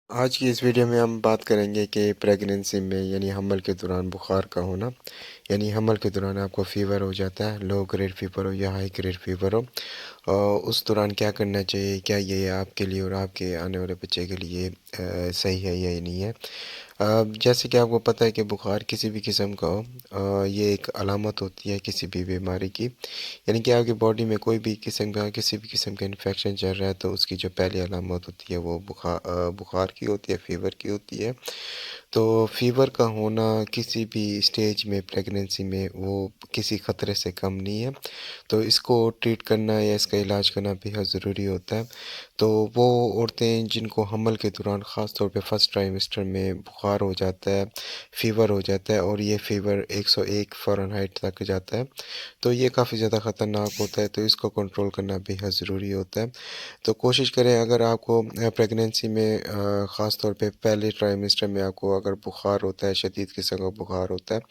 आज की इस वीडियो में हम बात करेंगे कि प्रेगनेंसी में यानी हमल के दौरान बुखार का होना यानी हमल के दौरान आपको फ़ीवर हो जाता है, लो ग्रेड फ़ीवर हो या हाई ग्रेड फ़ीवर हो। उस दौरान क्या करना चाहिए, क्या ये आपके लिए और आपके आने वाले बच्चे के लिए सही है या नहीं है। जैसे कि आपको पता है कि बुखार किसी भी किस्म का हो, ये एक अलामत होती है किसी भी बीमारी की। यानी कि आपकी बॉडी में कोई भी किस्म का किसी भी किस्म का इन्फेक्शन चल रहा है तो उसकी जो पहली अलामत होती है वो बुखार की होती है, फ़ीवर की होती है। तो फ़ीवर का होना किसी भी स्टेज में प्रेगनेंसी में वो किसी ख़तरे से कम नहीं है। तो इसको ट्रीट करना या इसका इलाज करना बेहद ज़रूरी होता है। तो वो औरतें जिनको हमल के दौरान ख़ास तौर पे फर्स्ट ट्राइमेस्टर में बुखार हो जाता है, फ़ीवर हो जाता है और ये फ़ीवर 101 फ़ारेनहाइट तक जाता है, तो ये काफ़ी ज़्यादा ख़तरनाक होता है। तो इसको कंट्रोल करना बेहद ज़रूरी होता है। तो कोशिश करें, अगर आपको प्रेगनेंसी में ख़ास तौर पे पहले ट्राइमेस्टर में आपको अगर बुखार होता है, शदीद किस्म का बुखार होता है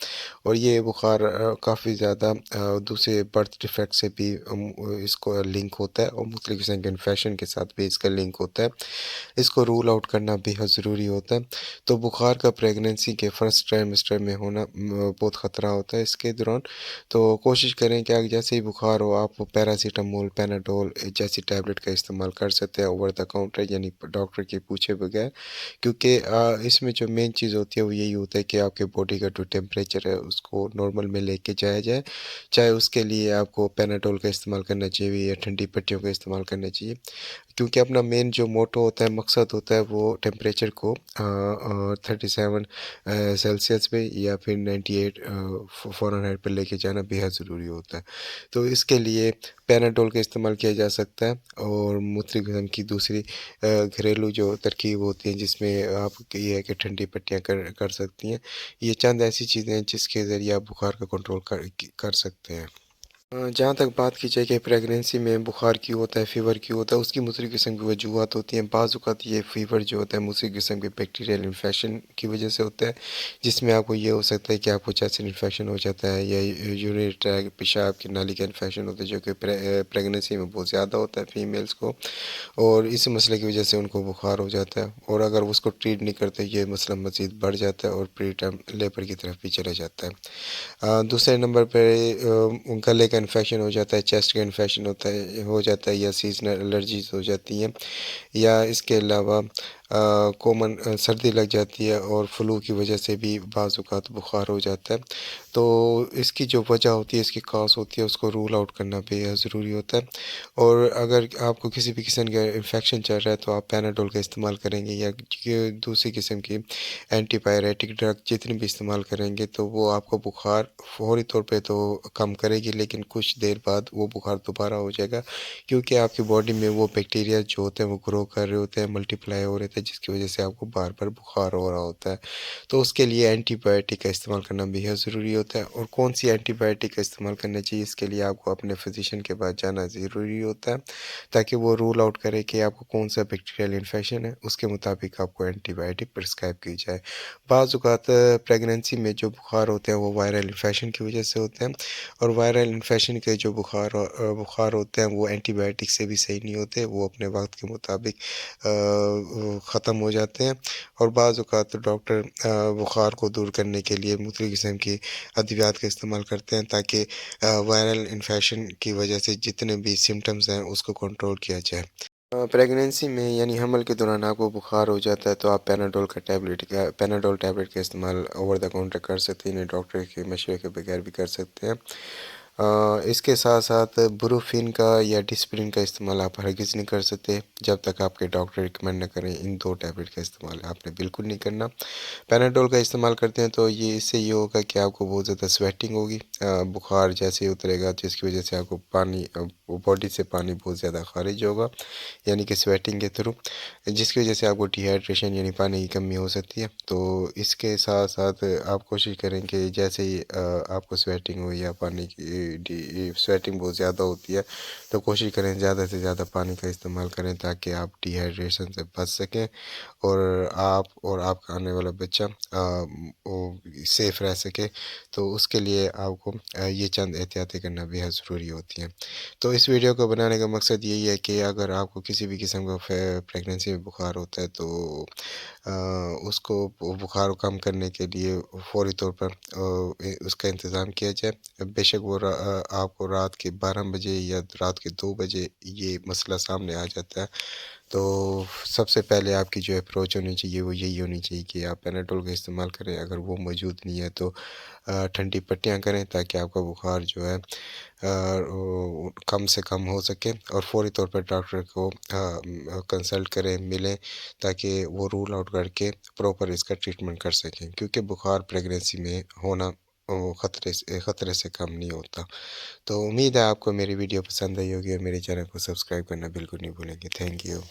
और ये बुखार काफ़ी ज़्यादा दूसरे बर्थ डिफेक्ट से भी इसको लिंक होता है और मुख्तलिफ किस्म के इन्फेक्शन के साथ भी इसका लिंक होता है। इसको रूल आउट करना बेहद ज़रूरी होता है। तो बुखार का प्रेगनेंसी के फर्स्ट ट्राइमेस्टर में होना बहुत ख़तरा होता है इसके दौरान। तो कोशिश करें कि अगर जैसे ही बुखार हो आप पैरासीटामोल, पैनाडोल जैसी टैबलेट का इस्तेमाल कर सकते हैं ओवर द काउंटर, यानी डॉक्टर के पूछे बगैर। क्योंकि इसमें जो मेन चीज़ होती है वो यही होता है कि आपके बॉडी का जो टेम्परेचर है उसको नॉर्मल में लेके जाया जाए। चाहे उसके लिए आपको पैनाडोल का इस्तेमाल करना चाहिए या ठंडी पट्टियों का इस्तेमाल करना चाहिए। क्योंकि अपना मेन जो मोटो होता है, मकसद होता है वो टेम्परेचर को 37 सेल्सियस पे या फिर 98 फ़ारेनहाइट पर लेके जाना बेहद ज़रूरी होता है। तो इसके लिए पैनाडोल का इस्तेमाल किया जा सकता है और मुख्तलिफ किस्म की दूसरी घरेलू जो तरकीब होती हैं जिसमें आप ये है कि ठंडी पट्टियाँ कर सकती हैं। ये चंद ऐसी चीज़ें हैं जिसके ज़रिए आप बुखार का कंट्रोल कर सकते हैं। जहाँ तक बात की जाए कि प्रेगनेंसी में बुखार क्यों होता है, फ़ीवर क्यों होता है, उसकी मुख्तलिफ़ किस्म की वजूहत होती हैं। बाज़ औक़ात ये फ़ीवर जो होता है मुख्तलिफ़ किस्म के बैक्टीरियल इन्फेक्शन की वजह से होता है, जिसमें आपको ये हो सकता है कि आपको चेस्ट इन्फेक्शन हो जाता है या यूरिनरी ट्रैक, पेशाब की नाली का इन्फेक्शन होता है, जो कि प्रेगनेंसी में बहुत ज़्यादा होता है फ़ीमेल्स को। और इस मसले की वजह से उनको बुखार हो जाता है और अगर उसको ट्रीट नहीं करते ये मसला मज़ीद बढ़ जाता है और प्री टर्म लेबर की तरफ भी चला जाता है। दूसरे नंबर पे गले का इन्फेक्शन हो जाता है, चेस्ट का इन्फेक्शन हो जाता है या सीज़नल एलर्जीज़ हो जाती हैं या इसके अलावा कॉमन सर्दी लग जाती है और फ्लू की वजह से भी बाज़ औक़ात बुखार हो जाता है। तो इसकी जो वजह होती है, इसकी कॉज़ होती है, उसको रूल आउट करना बेहद ज़रूरी होता है। और अगर आपको किसी भी किस्म का इन्फेक्शन चल रहा है तो आप पैनाडोल का इस्तेमाल करेंगे या दूसरी किस्म की एंटीपायरेटिक ड्रग जितनी भी इस्तेमाल करेंगे तो वो आपको बुखार फ़ौरी तौर पे तो कम करेगी, लेकिन कुछ देर बाद वो बुखार दोबारा हो जाएगा। क्योंकि आपकी बॉडी में वो बैक्टीरिया जो होते हैं वो ग्रो कर रहे होते हैं, मल्टीप्लाई हो रहे थे, जिसकी वजह से आपको बार-बार बुखार हो रहा होता है। तो उसके लिए एंटीबायोटिक का इस्तेमाल करना बेहद ज़रूरी होता है और कौन-सी एंटीबायोटिक का इस्तेमाल करना चाहिए इसके लिए आपको अपने फ़िज़िशियन के पास जाना ज़रूरी होता है, ताकि वो रूल आउट करे कि आपको कौन-सा बैक्टीरियल इन्फेक्शन है, उसके मुताबिक आपको एंटीबायोटिक प्रिस्क्राइब की जाए। बाज़ औक़ात प्रेगनेंसी में जो बुखार होते हैं वो वायरल इन्फेक्शन की वजह से होते हैं और वायरल इन्फेक्शन के जो बुखार होते हैं वो एंटीबायोटिक से भी सही नहीं होते, वो अपने वक़्त के मुताबिक ख़त्म हो जाते हैं। और बाज़ औक़ात डॉक्टर बुखार को दूर करने के लिए मुख्तलिफ़ किस्म की अद्वियात का इस्तेमाल करते हैं ताकि वायरल इन्फेक्शन की वजह से जितने भी सिम्पटम्स हैं उसको कंट्रोल किया जाए। प्रेगनेंसी में यानी हमल के दौरान आपको बुखार हो जाता है तो आप पैनाडोल टैबलेट का इस्तेमाल ओवर द काउंटर कर सकते हैं, इन्हें डॉक्टर के मशवरे के बगैर भी कर सकते हैं। इसके साथ-साथ ब्रूफिन का या डिस्प्रिन का इस्तेमाल आप हरगिज़ नहीं कर सकते, जब तक आपके डॉक्टर रिकमेंड ना करें। इन 2 टैबलेट का इस्तेमाल आपने बिल्कुल नहीं करना। पैनाडोल का इस्तेमाल करते हैं तो इससे ये होगा कि आपको बहुत ज़्यादा स्वेटिंग होगी, बुखार जैसे ही उतरेगा जिसकी वजह से आपको बॉडी से पानी बहुत ज़्यादा ख़ारिज होगा, यानी कि स्वेटिंग के थ्रू, जिसकी वजह से आपको डिहाइड्रेशन यानी पानी की कमी हो सकती है। तो इसके साथ-साथ आप कोशिश करें कि जैसे ही आपको स्वेटिंग हो या पानी की स्वेटिंग बहुत ज़्यादा होती है, तो कोशिश करें ज़्यादा से ज़्यादा पानी का इस्तेमाल करें ताकि आप डिहाइड्रेशन से बच सकें और आप और आपका आने वाला बच्चा वो सेफ़ रह सके। तो उसके लिए आपको ये चंद एहतियातें करना बेहद ज़रूरी होती हैं। तो इस वीडियो को बनाने का मकसद यही है कि अगर आपको किसी भी किस्म का प्रेगनेंसी में बुखार होता है तो अ, उसको बुखार को कम करने के लिए फ़ौरी तौर पर उसका इंतज़ाम किया जाए। बेशक वो आपको रात के 12 बजे या रात के 2 बजे ये मसला सामने आ जाता है, तो सबसे पहले आपकी जो अप्रोच होनी चाहिए वो यही होनी चाहिए कि आप पैनाडोल का इस्तेमाल करें। अगर वो मौजूद नहीं है तो ठंडी पट्टियाँ करें ताकि आपका बुखार जो है वो कम से कम हो सके, और फ़ौरी तौर पर डॉक्टर को कंसल्ट करें, मिलें, ताकि वो रूल आउट करके प्रॉपर इसका ट्रीटमेंट कर सकें, क्योंकि बुखार प्रेगनेंसी में होना वो ख़तरे से कम नहीं होता। तो उम्मीद है आपको मेरी वीडियो पसंद आई होगी और मेरे चैनल को सब्सक्राइब करना बिल्कुल नहीं भूलेंगे। Thank you.